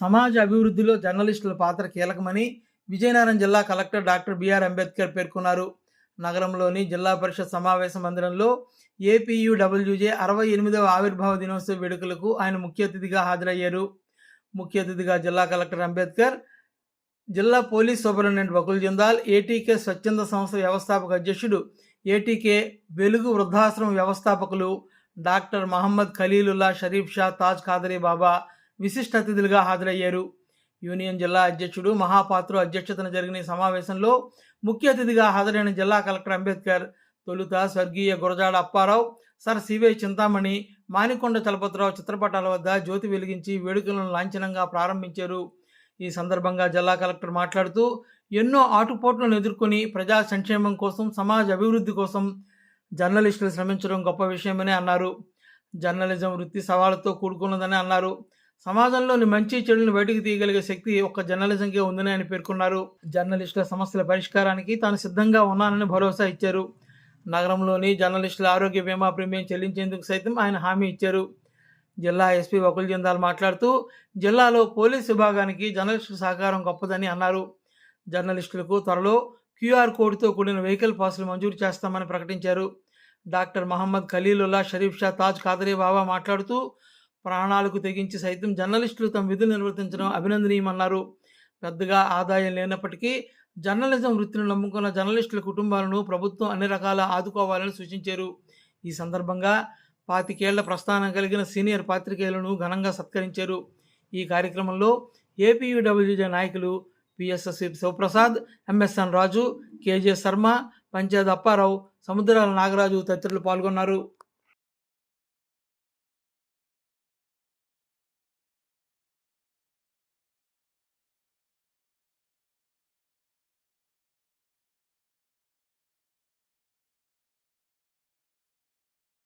సమాజ అభివృద్ధిలో జర్నలిస్టుల పాత్ర కీలకమని విజయనగరం జిల్లా కలెక్టర్ డాక్టర్ బిఆర్ అంబేద్కర్ పేర్కొన్నారు. నగరంలోని జిల్లా పరిషత్ సమావేశ మందిరంలో ఏపీయూడబ్ల్యూజే 68వ ఆవిర్భావ దినోత్సవ వేడుకలకు ఆయన ముఖ్య అతిథిగా హాజరయ్యారు. ముఖ్య అతిథిగా జిల్లా కలెక్టర్ అంబేద్కర్, జిల్లా పోలీస్ సూపరింటెండెంట్ వకుల్ జిందాల్, ఏటీకే స్వచ్ఛంద సంస్థ వ్యవస్థాపక అధ్యక్షుడు, ఏటీకే వెలుగు వృద్ధాశ్రమం వ్యవస్థాపకులు డాక్టర్ మహమ్మద్ ఖలీలుల్లా షరీఫ్ షా తాజ్ ఖాదరీ బాబా విశిష్ట అతిథులుగా హాజరయ్యారు. యూనియన్ జిల్లా అధ్యక్షుడు మహాపాత్రు అధ్యక్షతన జరిగిన ఈ సమావేశంలో ముఖ్య అతిథిగా హాజరైన జిల్లా కలెక్టర్ అంబేద్కర్ తొలుత స్వర్గీయ గురజాడ అప్పారావు, సర్ సివై చింతామణి, మానికొండ చలపతిరావు చిత్రపటాల వద్ద జ్యోతి వెలిగించి వేడుకలను లాంఛనంగా ప్రారంభించారు. ఈ సందర్భంగా జిల్లా కలెక్టర్ మాట్లాడుతూ ఎన్నో ఆటుపోట్లను ఎదుర్కొని ప్రజా సంక్షేమం కోసం, సమాజ అభివృద్ధి కోసం జర్నలిస్టులు శ్రమించడం గొప్ప విషయమని అన్నారు. జర్నలిజం వృత్తి సవాళ్లతో కూడుకున్నదని అన్నారు. సమాజంలోని మంచి చెడులను బయటకు తీయగలిగే శక్తి ఒక్క జర్నలిజంకే ఉందని ఆయన పేర్కొన్నారు. జర్నలిస్టుల సమస్యల పరిష్కారానికి తాను సిద్ధంగా ఉన్నానని భరోసా ఇచ్చారు. నగరంలోని జర్నలిస్టుల ఆరోగ్య బీమా ప్రీమియం చెల్లించేందుకు సైతం ఆయన హామీ ఇచ్చారు. జిల్లా ఎస్పీ వకుల్ జిందాల్ మాట్లాడుతూ జిల్లాలో పోలీస్ విభాగానికి జర్నలిస్టుల సహకారం గొప్పదని అన్నారు. జర్నలిస్టులకు త్వరలో క్యూఆర్ కోడ్తో కూడిన వెహికల్ పాసులు మంజూరు చేస్తామని ప్రకటించారు. డాక్టర్ మహమ్మద్ ఖలీలుల్లా షరీఫ్ షా తాజ్ ఖాదరీ బాబా మాట్లాడుతూ ప్రాణాలకు తెగించి సైతం జర్నలిస్టులు తమ విధులు నిర్వర్తించడం అభినందనీయమన్నారు. పెద్దగా ఆదాయం లేనప్పటికీ జర్నలిజం వృత్తిని నమ్ముకున్న జర్నలిస్టుల కుటుంబాలను ప్రభుత్వం అన్ని రకాల ఆదుకోవాలని సూచించారు. ఈ సందర్భంగా 25 ఏళ్ల ప్రస్థానం కలిగిన సీనియర్ పాత్రికేయులను ఘనంగా సత్కరించారు. ఈ కార్యక్రమంలో ఏపీయూడబ్ల్యూజే నాయకులు పిఎస్ఎస్ శివప్రసాద్, ఎంఎస్ఎన్ రాజు, కేజే శర్మ, పంచాయత్ అప్పారావు, సముద్రాల నాగరాజు తదితరులు పాల్గొన్నారు.